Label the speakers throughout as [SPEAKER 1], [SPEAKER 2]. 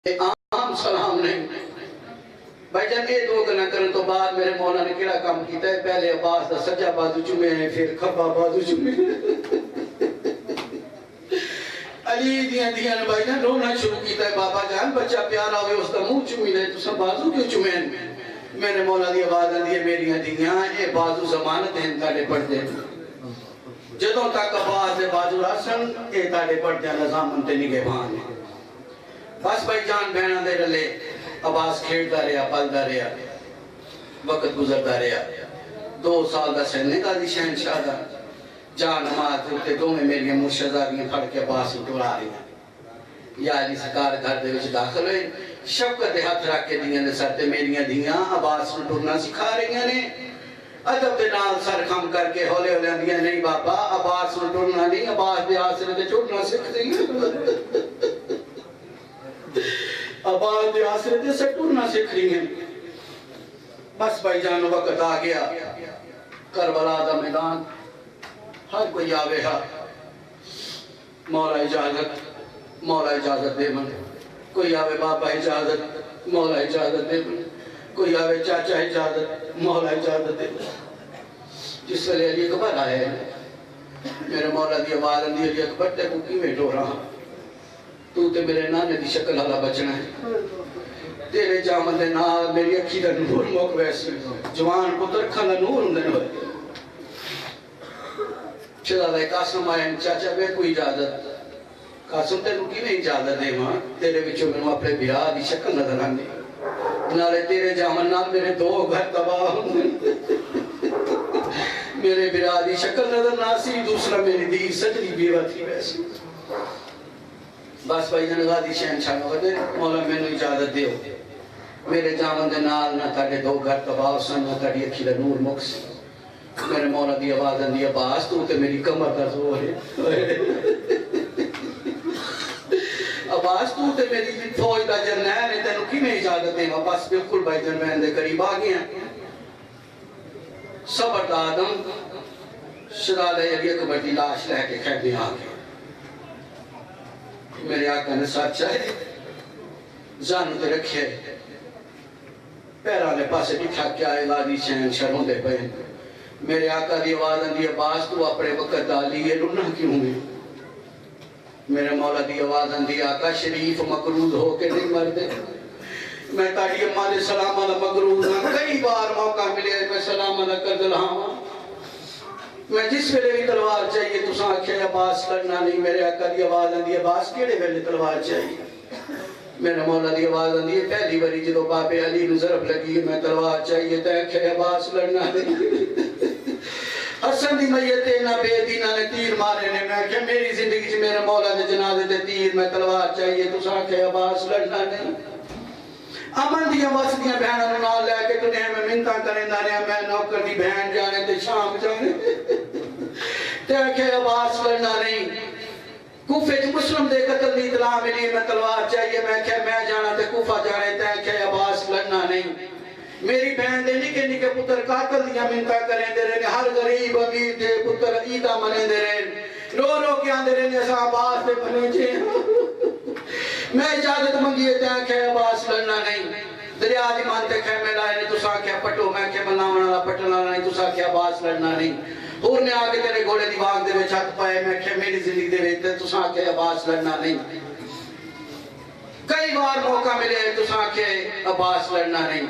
[SPEAKER 1] عام سلام نہیں بھائی جان یہ دو گنا کرن تو بعد میرے مولا نے کیڑا کام کیتا ہے پہلے عباس دا سجا بازو چومے ہیں پھر کھبا بازو چومے علی دیاں دیاں نے بھائی جان رونا شروع کیتا ہے بابا جان بچہ پیارا ہوئے اس دا منہ چومی دے تو سب بازو کیوں چومے ہیں میرے مولا دی آواز آندی ہے میری دیاں اے بازو ضمانت ہیں تاڑے پڑھ دے جدوں تک عباس دے بازو راسن اے تاڑے پڑھ دے نظامن تے نگے بھان بس بھائی جان بہنہ دے رلے عباس کھیڑتا رہا پلتا رہا وقت گزرتا رہا 2 سال دا سننے کا دی شہنشاہ دا جان نماز ہوتے دو میں میری مرشداریاں پھڑ کے عباس اٹھا رہی ہیں یا علی سکار گھر دے وچ داخل ہوئے شفقت ہاتھ رکھ کے دیاں دے سر تے میریاں دیاں عباس نوں ٹرنا سکھا رہی ہیں ادب دے نال سر خم کر کے ہولے ہولے دیاں نہیں بابا عباس نوں ٹرنا نہیں عباس دے آسرے تے ٹرنا سکھ دیں عباس دے آسرے تے سے ٹرنا سکھ رہی ہیں بس بھائی جان وقت آ گیا کربلا دا میدان ہر کوئی آوے ہا مولا اجازت دے من کوئی آوے بابا اجازت مولا اجازت دے من کوئی آوے چاچا اجازت مولا اجازت دے من جس ویلے علی اکبر آئے میرے مولا دی آواز اندی علی اکبر تے کو کیویں ڈو رہا تو تے میرے نانے دی شکل والا بچنا ہے تیرے جامن دے نال میری اکھی دا نور موک ویسی جوان پتر کھانا نور ہوں دے نوے شہزادہ قاسم آئے چاچا بے کوئی اجازت قاسم تے رکی میں اجازت دے ماں تیرے بچوں میں اپنے بیرا دی شکل نظر آنے نالے تیرے جامن نال میرے 2 گھر تباہ ہوں میرے بیرا دی شکل نظر ناسی دوسرا میری دی سجنی بیوہ تھی ویسی بس بھائی جان غازی شہنشاہ نوے مولا میں نے اجازت دے ہو میرے جامن دے نال نہ تاڑے 2 گھر تباہ سن نہ تاڑی اکھی دا نور مکسی میرے مولا دی آواز اندی عباس تو تے میری کمر کا زور ہے عباس تو تے میری فوج دا جرنیل ہے تینوں کی میں اجازت دے عباس بالکل بھائی جرمین دے قریب آگئے ہیں صبر دا آدم شہزادہ علی اکبر دی لاش لے کے خیمے آگئے میرے آقا نے ساتھ چاہے زانو تے رکھے پیرانے پاسے بٹھا کے آئے غازی شہنشاہ روندے پہ میرے آقا دی آواز اندی عباس تو اپنے وقت ڈالی یہ رنہ کیوں ہے میرے مولا دی آواز اندی آقا شریف مقرود ہو کے نہیں مر دے میں تاڑی اماں دے سلام علیہ مقرود ہاں کئی بار موقع ملے میں سلام علیہ کر دل ہاں میں جس ویلے بھی تلوار چاہیے تو ساں آکھے عباس لڑنا نہیں میرے آقا دی آواز اندی عباس کیڑے ویلے تلوار چاہیے میرے مولا دی آواز اندی ہے پہلی باری جدو باپ علی نو ضرب لگی میں تلوار چاہیے تے آکھے عباس لڑنا نہیں حسن دی میتے نہ بے دینہ نے تیر مارے نے میں کہ میری زندگی سے میرے مولا دے جنازے تے تیر میں تلوار چاہیے تو ساں آکھے عباس لڑنا نہیں امن دیاں واسدیاں بہنوں نال لے کے دنیا میں منتاں کریں دارے میں نوکر دی بہن جانے تے شام جانے تے آکھے عباس لڑنا نہیں کوفے جو مسلم دے قتل دی اطلاع ملی میں تلوار چاہیے میں کہ میں جانا تے کوفہ جانے تے آکھے عباس لڑنا نہیں میری بہن دے نکے نکے پتر قاتل دیاں منتاں کریں دے رہے ہر غریب امیر دے پتر عیدہ منیں دے رہے رو رو کے آن دے رہے ایسا عباس دے بنے چھے میں اجازت منگیے تے آنکھے عباس لڑنا نہیں دریا دی مانتے خیمے لائے نے تو ساکھے پٹو میں کہ ملاونا لا پٹنا نہیں تو ساکھے عباس لڑنا نہیں اور نے آگے تیرے گھوڑے دی باغ دے وچ ہاتھ پائے میں کہ میری زندگی دے وچ تو ساکھے عباس لڑنا نہیں کئی بار موقع ملے تو ساکھے عباس لڑنا نہیں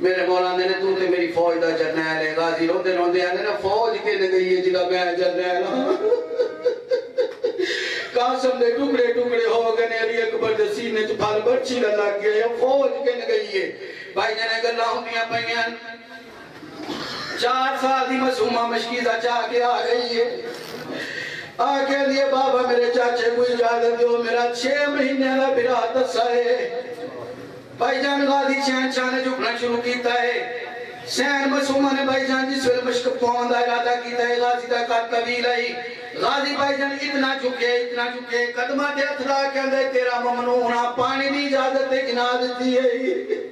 [SPEAKER 1] میرے مولا نے تو تے میری فوج دا جرنیل ہے غازی روندے روندے آنے نا فوج کے نے گئی ہے جگہ میں جرنیل ہاں قاسم دے ٹکڑے ٹکڑے ہو گئے علی اکبر دے سینے چ پھل برچی لگ گیا فوج کے نے گئی ہے بھائی جنے گلاں ہوندیاں پئیاں 4 سال دی معصومہ مشکیزہ چاہ کے آ گئی ہے آکے لیے بابا میرے چاچے کو اجازت دیو میرا 6 مہینے دا بھرا دسا ہے بھائی جان غازی شہنشاہ نے جھکنا شروع کیتا ہے سین معصومہ نے بھائی جان جس ویل مشک پاؤں دا ارادہ کیتا ہے غازی دا قد طویل آئی غازی بھائی جان اتنا جھکے قدمہ دے اتھرا کے اندر تیرا ممنوعہ پانی دی اجازت گنا دیتی ہے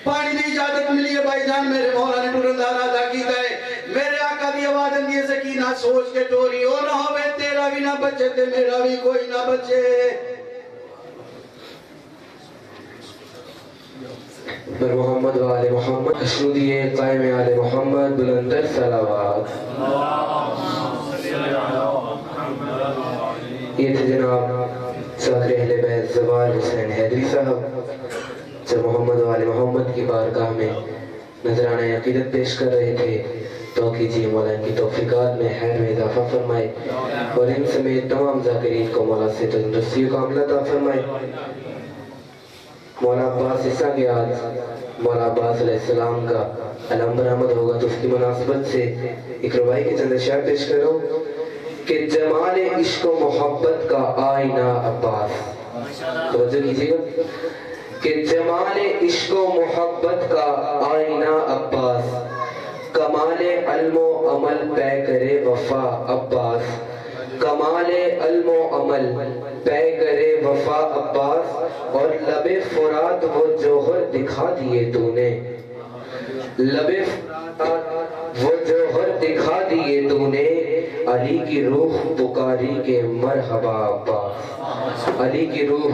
[SPEAKER 1] پانی دی اجازت ملی ہے بھائی جان میرے مولا نے ٹورن دا ارادہ کیتا ہے میرے آقا دی آواز اندی سکینہ سوچ کے ٹوری ہو نہ ہوئے تیرا بھی نہ بچے تے میرا بھی کوئی نہ بچے
[SPEAKER 2] بر محمد و آل محمد اشنودی قائم آل محمد بلندر صلوات. یہ تھے جناب صدر اہل بیت زوال حسین حیدری صاحب جو محمد و آل محمد کی بارگاہ میں نذرانہ عقیدت پیش کر رہے تھے. تو کیجیے مولا ان کی توفیقات میں خیر میں اضافہ فرمائے اور ان سمیت تمام ذاکرین کو مولا سے تندرستی و کاملہ عطا فرمائے. مولا عباس عیسیٰ کے آج مولا عباس علیہ السلام کا علم برآمد ہوگا تو اس کی مناسبت سے ایک ربائی کے چند اشعار پیش کر رہا ہوں کہ جمال عشق و محبت کا آئینہ عباس. توجہ کیجیے گا کہ جمال عشق و محبت کا آئینہ عباس, کمال علم و عمل پے کرے وفا عباس, کمال علم و عمل پے کرے وفا عباس, اور لب فرات وہ جوہر دکھا دیے تو نے, لب فرات وہ جوہر دکھا دیے تو نے, علی کی روح پکاری کے مرحبا عباس, علی کی روح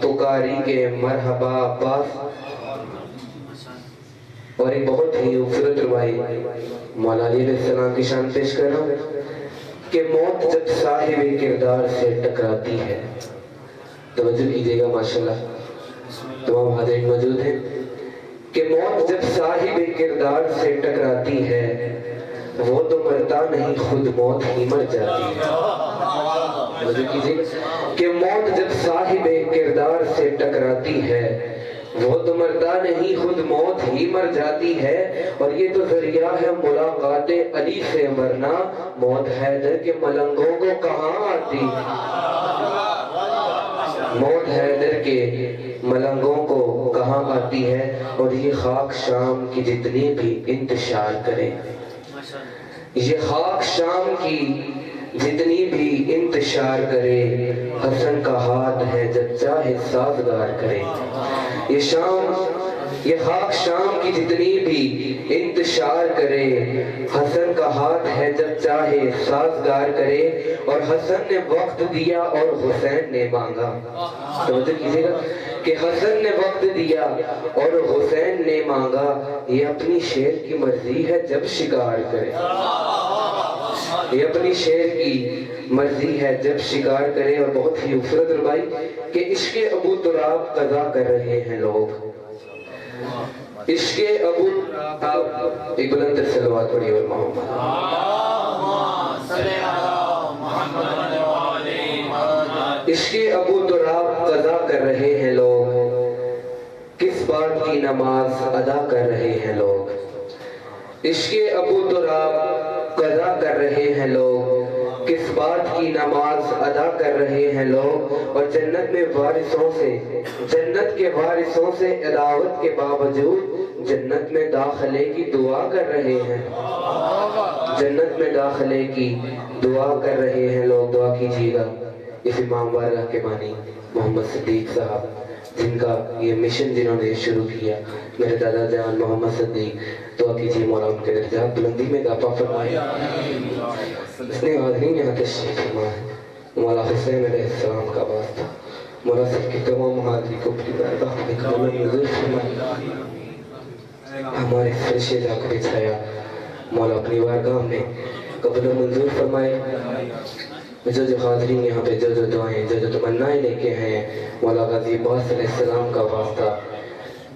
[SPEAKER 2] پکاری کے مرحبا عباس. اور ایک بہت ہی خوبصورت روائی مولا علی علیہ السلام کی شان پیش کر رہا ہوں کہ موت جب صاحب کردار سے ٹکراتی ہے. توجہ کیجیے گا ماشاءاللہ تمام حاضرین موجود ہیں کہ موت جب صاحب کردار سے ٹکراتی ہے وہ تو مرتا نہیں خود موت ہی مر جاتی ہے. توجہ کیجیے کہ موت جب صاحب کردار سے ٹکراتی ہے وہ تو مرتا نہیں خود موت ہی مر جاتی ہے. اور یہ تو ذریعہ ہے ملاقات علی سے, ورنہ موت حیدر کے ملنگوں کو کہاں آتی, موت حیدر کے ملنگوں کو کہاں آتی ہے. اور یہ خاک شام کی جتنی بھی انتشار کرے, یہ خاک شام کی جتنی بھی انتشار کرے, حسن کا ہاتھ ہے جب چاہے سازگار کرے. یہ شام یہ خاک شام کی جتنی بھی انتشار کرے, حسن کا ہاتھ ہے جب چاہے سازگار کرے. اور حسن نے وقت دیا اور حسین نے مانگا. توجہ کیجیے گا کہ حسن نے وقت دیا اور حسین نے مانگا, یہ اپنی شیر کی مرضی ہے جب شکار کرے, یہ اپنی شیر کی مرضی ہے جب شکار کرے. اور بہت ہی خوبصورت ربائی کہ عشق ابو تراب قضا کر رہے ہیں لوگ, عشق ابو تراب. ایک بلند تر صلوات پڑھی اور محمد عشق ابو تراب قضا کر رہے ہیں لوگ, کس بات کی نماز ادا کر رہے ہیں لوگ. عشق ابو تراب قضا کر رہے ہیں لوگ, کس بات کی نماز ادا کر رہے ہیں لوگ. اور جنت میں وارثوں سے, جنت کے وارثوں سے عداوت کے باوجود جنت میں داخلے کی دعا کر رہے ہیں, جنت میں داخلے کی دعا کر رہے ہیں لوگ. دعا کیجیے گا اس امام بارگاہ کے بانی محمد صدیق صاحب جن کا یہ مشن جنہوں نے شروع کیا, میرے دادا جان محمد صدیق. دعا کیجیے مولا ان کے درجات بلندی میں اضافہ فرمائے. اس نے حاضرین یہاں تشریف فرمائے, مولا حسین علیہ السلام کا واسطہ مولا سب کی تمام حاضری کو اپنی بارگاہ میں قبول منظور فرمائے. ہمارے فرش جا کو بچھایا مولا اپنی بارگاہ میں قبول منظور فرمائے. جو جو حاضرین یہاں پہ جو جو دعائیں جو جو تمنائیں لے کے ہیں مولا غازی عباس علیہ السلام کا واسطہ.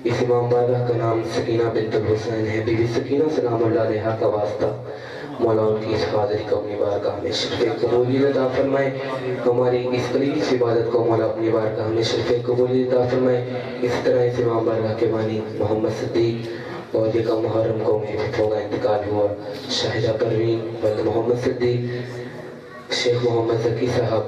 [SPEAKER 2] اس امام بارگاہ کا نام سکینہ بنت الحسین ہے, بی بی سکینہ سلام اللہ علیہا کا واسطہ مولا ان کی اس حاضری کو اپنی بارگاہ میں شرف قبولیت عطا فرمائے. ہماری اس قلیل سی عبادت کو مولا اپنی بارگاہ میں شرف قبولیت عطا فرمائے. اس طرح اس امام بارگاہ کے بانی محمد صدیق اور یہ کا محرم کو میں فتحوں کا انتقال ہوا, شاہدہ پروین ولد محمد صدیق, شیخ محمد ذکی صاحب,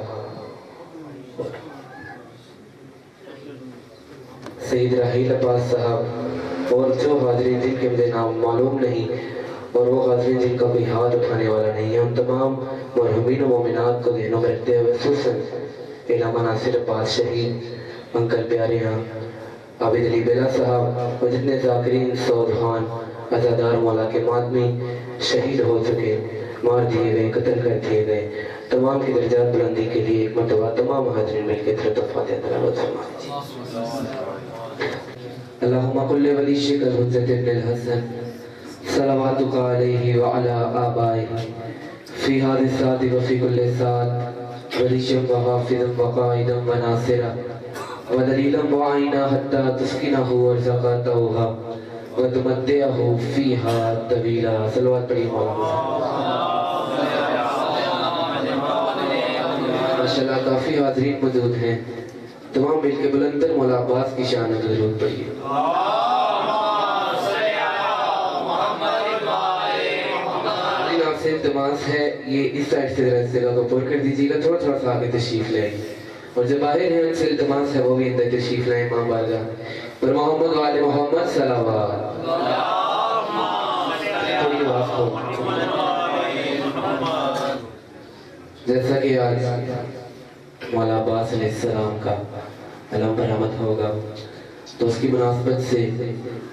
[SPEAKER 2] سید راحیل عباس صاحب, اور جو حاضرین جن کے مجھے نام معلوم نہیں اور وہ حاضرین جن کا کوئی ہاتھ اٹھانے والا نہیں ہے, ان تمام مرحومین و مومنات کو ذہنوں میں رکھتے ہوئے خصوصاً علامہ ناصر عباس شہید, انکل پیارے ہاں عابد علی بیلا صاحب اور جتنے ذاکرین سودھان عزادار مولا کے ماتمی شہید ہو چکے, مار دیے گئے, قتل کر دیے گئے, تمام کی درجات بلندی کے لیے ایک مرتبہ تمام حاضرین مل کے فاتحہ تلاوت فرمائیں. اللهم قل لوليك الحجة بن الحسن صلواتك عليه وعلى آبائه في هذه الساعة وفي كل ساعة وليا وحافظا وقائدا وناصرا ودليلا معينا حتى تسكنه وارزقا توها وتمتعه فيها طويلا. صلوات پڑھی مولانا. ماشاءاللہ کافی حاضرین موجود ہیں. تمام مل کے بلندر مولا عباس کی شان میں درود پڑھیے. آپ سے التماس ہے یہ اس سائڈ سے ذرا اس جگہ کو پر کر دیجیے گا, تھوڑا تھوڑا سا آگے تشریف لائیں, اور جو باہر ہیں ان سے التماس ہے وہ بھی اندر تشریف لائیں. امام بارگاہ پر محمد و آل محمد صلوات. تھوڑی آواز کو جیسا کہ آج مولا عباس علیہ السلام کا علم برآمد ہوگا تو اس کی مناسبت سے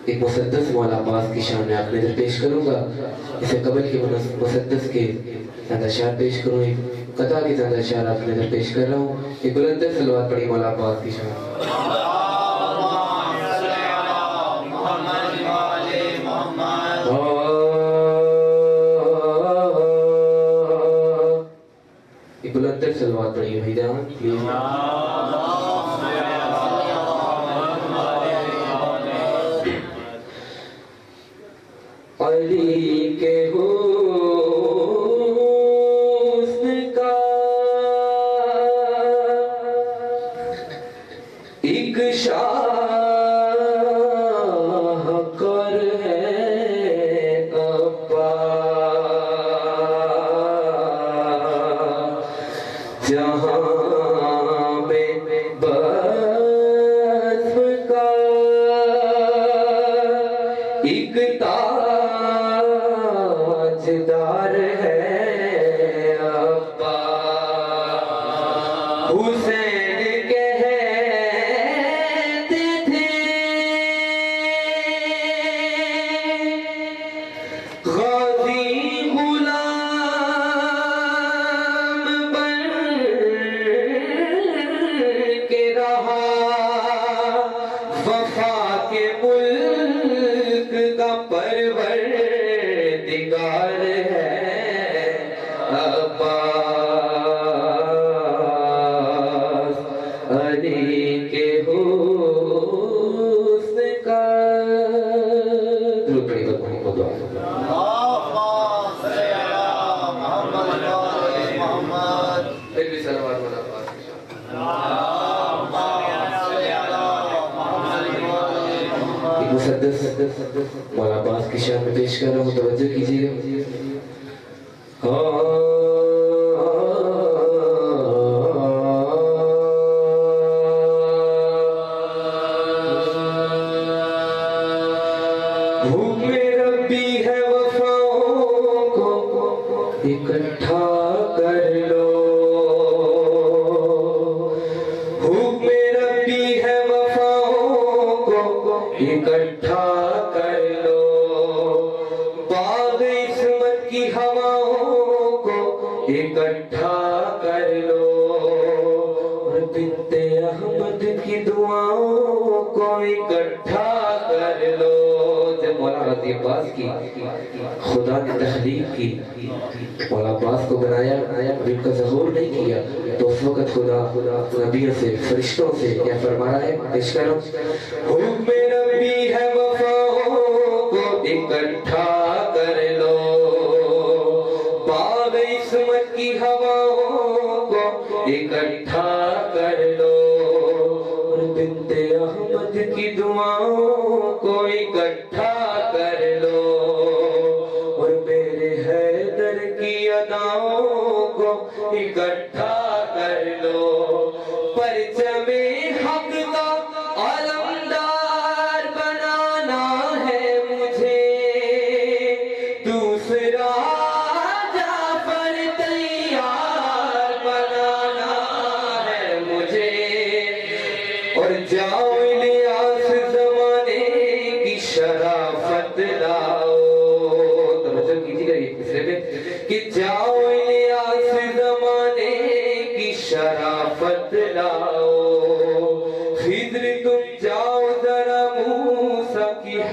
[SPEAKER 2] ایک مسدس مولا عباس کی شان میں آپ نظر پیش کروں گا. اسے قبل کے مسدس کے چند اشعار پیش کروں, ایک قطع کے چند اشعار آپ نظر پیش کر رہا ہوں. ایک بلندر صلوات پڑھی مولا عباس کی شان. ایک بلندر صلوات پڑھی بھائی جان پلیز. علی کے حسن کا ایک شاہکار ہے عباس, جہاں میں بزم کا ایک تاجدار ہے عباس. حسین کہتے تھے غازی غلام بن کے رہا, وفا کے ملک کا پروردگار ہے عباس. علی کے حسن کا درود پڑھی بہت دعا. ایک بھی صلوات مولا عباس کی شان. ایک مسدس مولا عباس کی شان میں پیش کر رہا ہوں, توجہ کیجیے گا. حکم ربی ہے وفاؤں کو اکٹھا کر لو, حکم ربی ہے وفاؤں کو اکٹھا کر لو, باغ عصمت کی ہواؤں کو اکٹھا کر لو, اور بنت احمد کی دعاؤں کو اکٹھا کر لو. جب مولا غازی عباس کی خدا نے تخلیق کی, مولا عباس کو بنایا, اب ان کا ظہور نہیں کیا, تو اس وقت خدا نبیوں سے فرشتوں سے کیا فرما رہا ہے, پیش کرو. حکم ربی ہے وفاؤں کو اکٹھا کر لو, باغ عصمت کی ہواؤں کو اکٹھا کر لو, اور بنت احمد کی دعاؤں کو اکٹھا کر لو, اور میرے حیدر کی اداؤں کو اکٹھا کر لو. پرچم حق کا علمدار بنانا ہے مجھے, دوسرا جعفر تیار بنانا ہے مجھے, اور جاؤ الیاس زمانے کی شرافت لاؤ. توجہ کیجیے گا اس میں کہ جاؤ الیاس زمانے کی شرافت لاؤ. خضر تم جاؤ ذرا منہ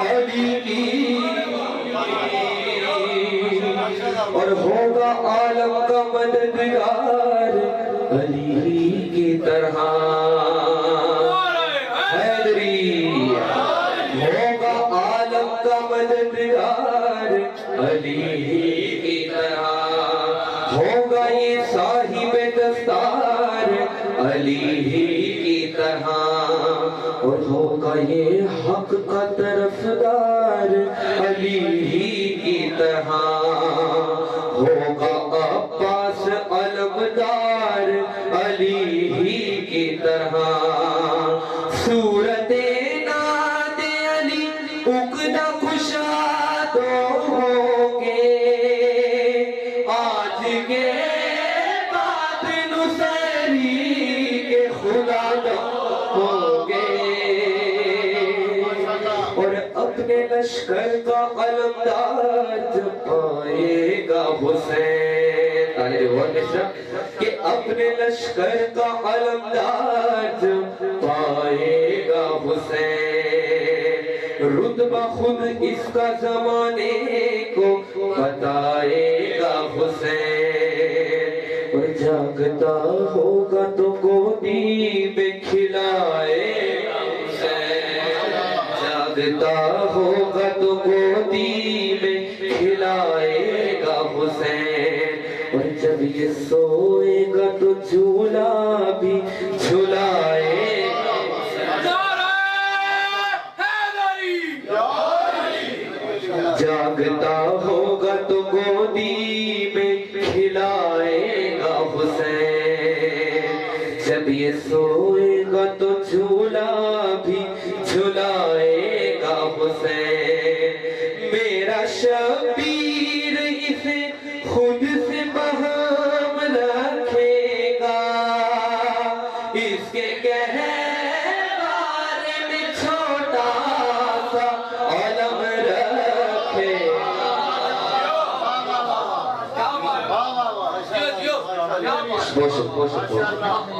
[SPEAKER 2] علی کی اور ہوگا عالم کا مددگار علی کی طرح حیدری ہوگا عالم کا مددگار علی کی طرح ہوگا یہ صاحب دستار علی کی طرح اور ہوگا یہ حق کا طرفدار علی کی طرح ہوگا عباس علمدار علی کی طرح صورت ناد علی عقدہ کشا تو ہوگے آج کے بعد نصیری کے خدا ہوگے اور اپنے لشکر کا علمدار جب پائے گا حسین کہ اپنے لشکر کا علمدار جب پائے گا حسین رتبہ خود اس کا زمانے کو بتائے گا حسین اور جاگتا ہوگا تو گودی میں کھلائے گا حسین جاگتا ہوگا تو گودی میں کھلائے گا حسین اور جب یہ سوئے گا تو جھولا بھی جھلائے گا جاگتا ہوگا تو گودی میں کھلائے گا حسین جب یہ سوئے گا تو جھولا بھی جھلائے گا حسین میرا شبیر اسے خود سے بہم رکھے گا اس کے کہوارے میں چھوٹا سا علم رکھے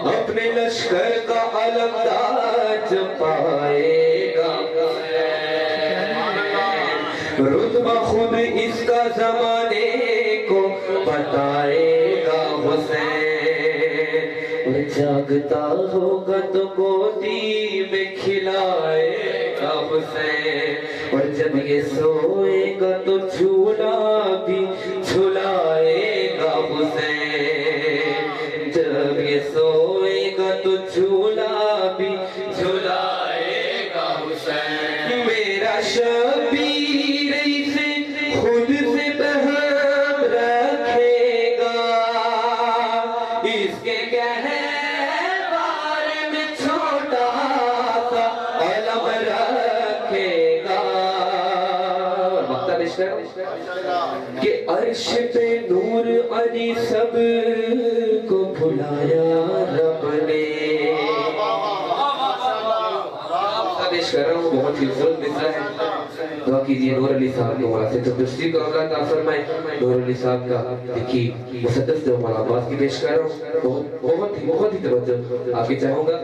[SPEAKER 2] اپنے لشکر کا علمدار جب پائے گا رتبہ خود اس کا زمانے کو بتائے گا حسین اور جاگتا ہوگا تو گودی میں کھلائے گا حسین اور جب یہ سوئے گا تو جھولا بھی جھلائے گا حسین جب یہ سوئے گا تو جھولا بھی جھلائے گا حسین میرا شبیر اسے خود سے بہم رکھے گا اس کے کہوارے میں چھوٹا سا علم رکھے گا کہ عرش پہ نور علی سب کو بھلایا رب نے پیش کر رہا ہوں بہت ہی خوبصورت مصرع ہے دعا کیجئے نور علی صاحب کو مولا سے تندرستی کا اللہ تعالیٰ فرمائے نور علی صاحب کا دیکھی مسدس دے مولا عباس کی پیش کر رہا ہوں بہت ہی توجہ آپ کی چاہوں گا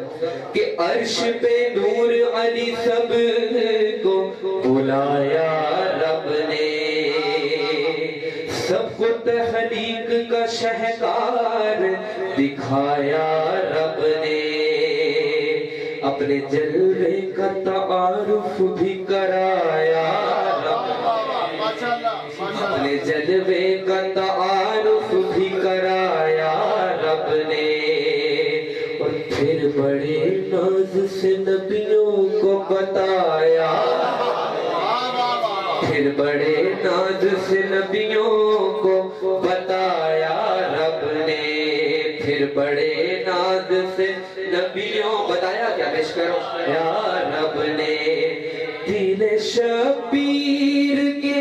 [SPEAKER 2] کہ عرش پہ نور علی سب کو بلایا رب نے سب کو تخلیق کا شہکار دکھایا رب نے اپنے جلوے کا تعارف بھی کرایا رب اپنے جلوے کا تعارف بھی کرایا رب نے اور پھر بڑے ناز سے نبیوں کو بتایا پھر بڑے ناز سے نبیوں کو بتایا رب نے پھر بڑے ناز سے نبیوں بتایا کیا پیش کرو یا رب نے دل شبیر کے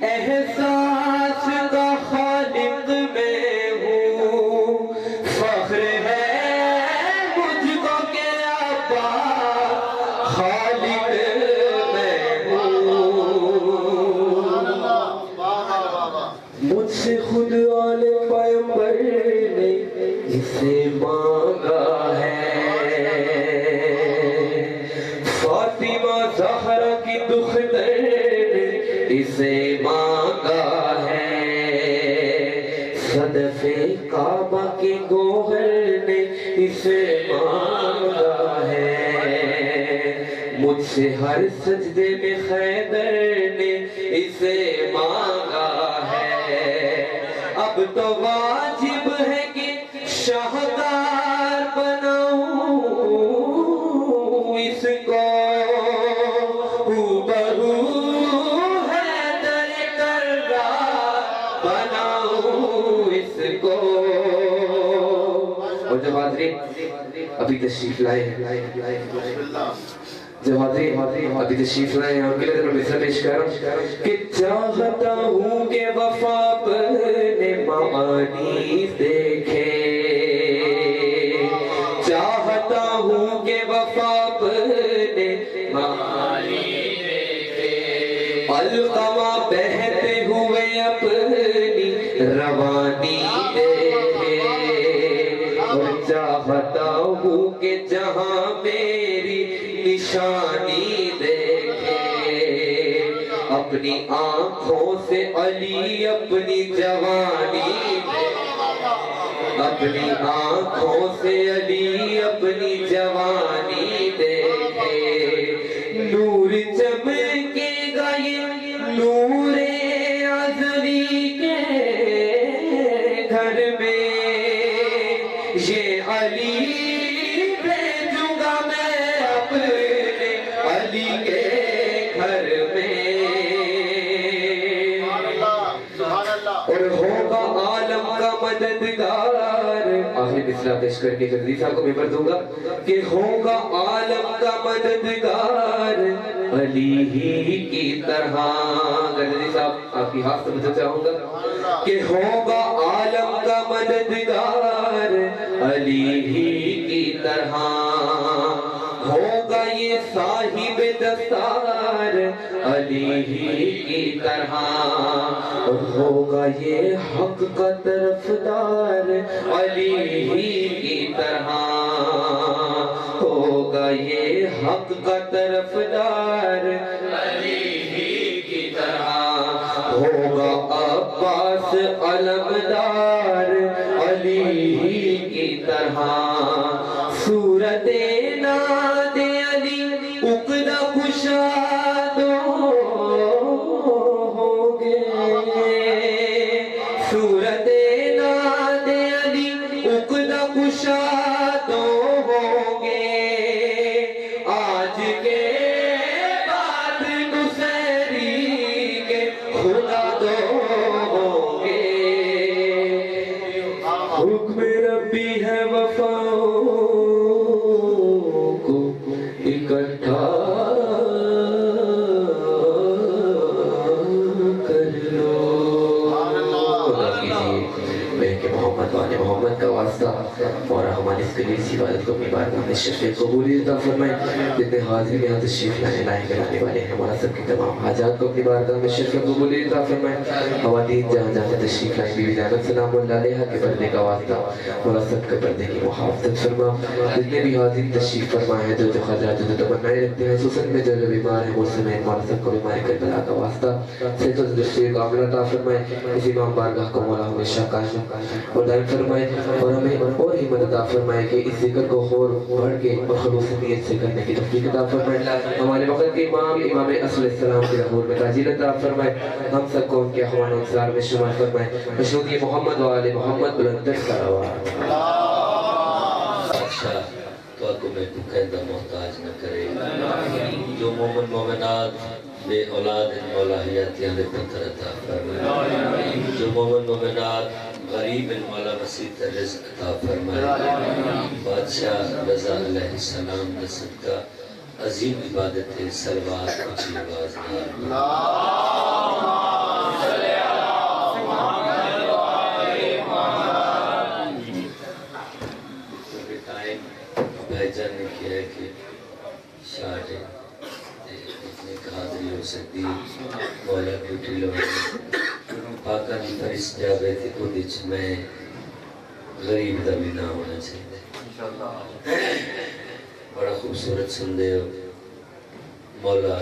[SPEAKER 2] احساس کا خالق میں ہوں فخر ہے مجھ کو کہ عباس خالق میں ہوں مجھ سے خود آل پیغمبر نے اسے مانگا ہے فاطمہ زہرا کی دختر نے اسے مانگا ہے، صدف کعبہ کے گوہر نے اسے مانگا ہے، مجھ سے ہر سجدے میں حیدر نے اسے مانگا ہے، اب تو واجب ہے کہ شاہکار بناؤں اس کو، بہو حیدر کرار بناؤں اس کو۔ اور جب حاضرین ابھی تشریف لائے ہیں، جب حاضرین ابھی تشریف لائے ہیں، ان کے لیے مصرع پیش کر رہا ہوں کہ چاہتا ہوں کہ وفا اپنے معانی دیکھے، چاہتا ہوں کہ وفا اپنے معانی دیکھے، القمہ بہتے ہوئے اپنی روانی دیکھے، اور چاہتا ہوں کہ جہاں میری نشانی دیکھے، اپنی آنکھوں سے علی اپنی جوانی دیکھے، اپنی آنکھوں سے علی اپنی جوانی دیکھے، نور چمکے گا یہ نور ازلی کے گھر میں، یہ علی بھیجوں گا میں اپنے علی کے گھر میں، اور ہوگا عالم کا مددگار، آخری مصرع پیش کر کے جلدی صاحب کو میں پڑھ دوں گا کہ ہوگا عالم کا مددگار علی ہی کی طرح، جلدی صاحب آپ کی ہاتھ سے مجھے چاہوں گا کہ ہوگا عالم کا مددگار علی ہی کی طرح، ہوگا یہ صاحب دستار علی ہی کی طرح، اور ہوگا یہ حق کا طرفدار علی ہی کی طرح، ہوگا یہ حق کا طرفدار علی ہی کی طرح، ہوگا عباس علمدار علی ہی کی طرح، صورت ناد علی عقدہ کشاد ہوں گے، صورت ناد علی عقدہ کشاد ہوں گے، آج کے بعد نصیری کے خدا دو ہوں گے، حکم ربی ہے وفاؤں کو اکٹھا کر لو۔ خدا کیجیے بہن محمد والے محمد کا واسطہ اور ہماری اس قلیسی عبادت کو اپنی بارگاہ میں شفیع قبولیت عطا فرمائے، جتنے حاضرین یہاں تشریف لانے لانے والے ہیں، مولا سب کی تمام حاجات کو اپنی بارگاہ میں شفیع قبولیت عطا فرمائے، خواتین جہاں جہاں تشریف لائیں بیوی زینب سلام اللہ علیہا کے پردے کا واسطہ مولا سب کے پردے کی محافظت فرما، جتنے بھی حاضرین تشریف فرمائے ہیں، جو خواہشات جو تمنائیں رکھتے ہیں، خصوصاً میں جو بیمار ہیں مسلمان، مولا سب کو بیماری کربلا کا واسطہ صحت و درستی کا عاملہ عطا فرمائے، اسی امام بارگاہ کو مولا ہمیشہ قائم اور دائم فرمائے، اور ہمیں اور ہمت عطا فرمائے کہ اس ذکر کو غور بڑھ کے اور خلوص نیت سے کرنے کی توفیق عطا فرمائے، ہمارے وقت کے امام اصل السلام کے حضور میں تاجیل عطا فرمائے، ہم سب کو ان کے اخوان و انصار میں شمار فرمائے، مشروطی محمد و آل محمد بلندر سلوات۔
[SPEAKER 3] اچھا تو آپ کو میں قیدہ محتاج نہ کرے، جو مومن مومنات بے اولاد ہیں مولا حیاتیاں دے پتر عطا فرمائے، جو مومن مومنات غریب ہیں مولا مسیح رزق عطا فرمائے، بادشاہ رضا علیہ السلام نے صدقہ عظیم عبادت سلوات اچھی آواز بھائی جان نے کیا ہے کہ شاعر اتنے قادری ہو سکتی مولا بیوٹی لوگ پاکان کی فرست جاوے تھے کو دیچ میں غریب دا بھی نہ ہونا چاہیے، بڑا خوبصورت سندے ہو مولا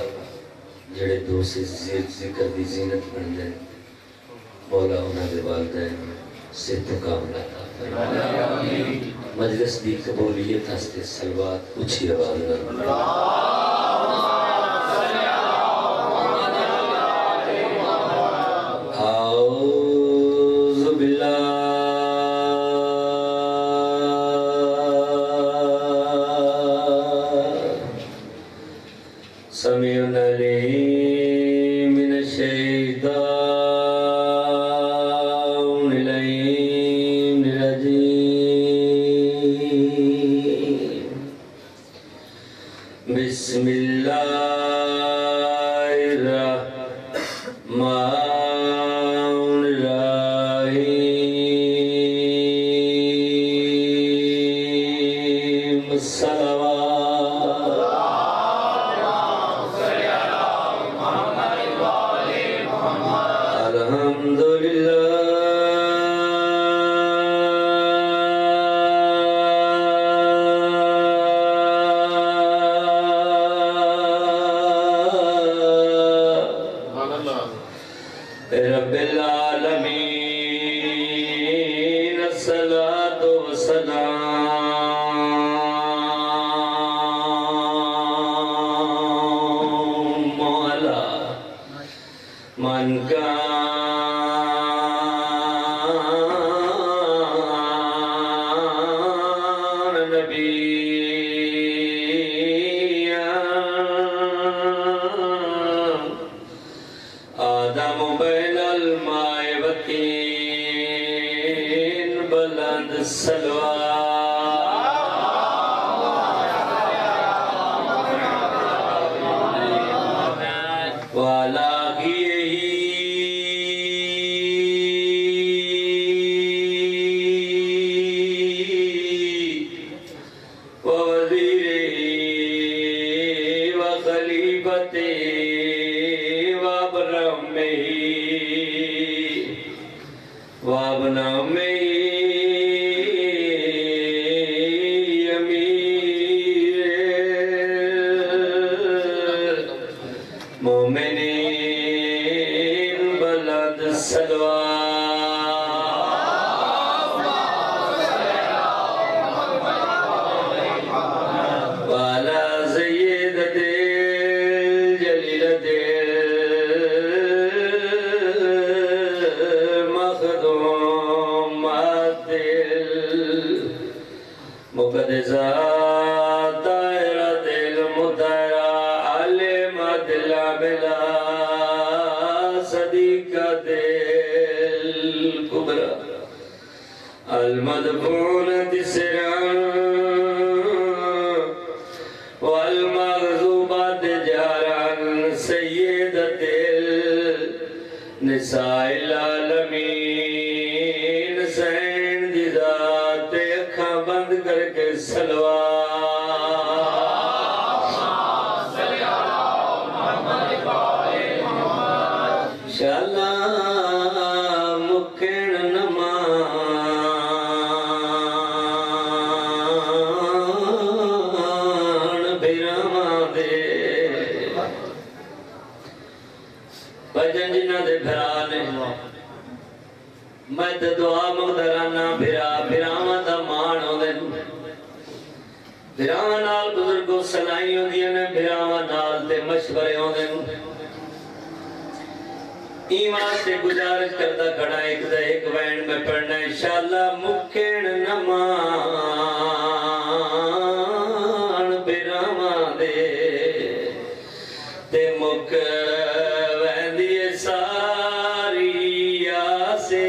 [SPEAKER 3] جڑے دوست ذکر دی زینت بن دیں مولا انہاں دے والدین صحت و کاملہ عطا فرمائے مجلس دی قبولیت ہستے صلوات اچھی آواز نہ اعوذ باللہ سمیع العلیم من الشیطان العلیم الرجیم بسم اللہ الرحمن الرحیم رب العالمین الصلاة والسلام على من كان نبيا آدم بین الماء وطین بلند سلوات والا مومنین بلند سلوات والا سید دل جلیل دل مخدوم دل مقدسات طاہرہ دل مطہرہ علم دل بلا صدیقہ دل کبرى المدفونة سرعا والمغضوبات جارعا سيدة النساء العالمين سین دی ذات اکھاں بند کر کے سلوات شالا مکن نمان بھیراواں دے بجن جنہ دے بھرانے میں تے دعا مقدرانہ بھراواں دا مان ہو دے بھراواں نال بزرگوں سلائی ہو دیا نے بھراواں نال تے مشورے ہو دے ایمان سے گزارش کرتا کھڑا ایک دا ایک وین میں پڑھنا انشاءاللہ مکین نمان بھراواں دے تے مک ویندی ساری آسے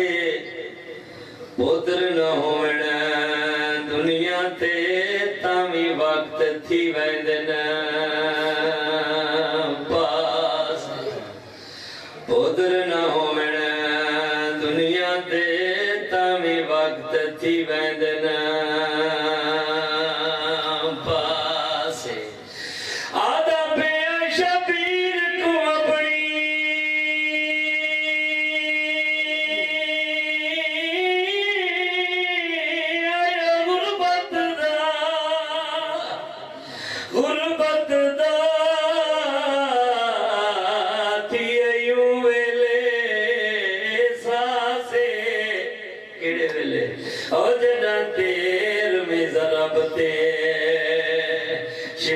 [SPEAKER 3] پتر نہ ہومن دنیا تے تامی وقت تھی ویندن پاس پتر نہ ہومن دنیا تے تامی وقت تھی ویندن پاس آدھا پہ شبیر کو اپنی غربت دا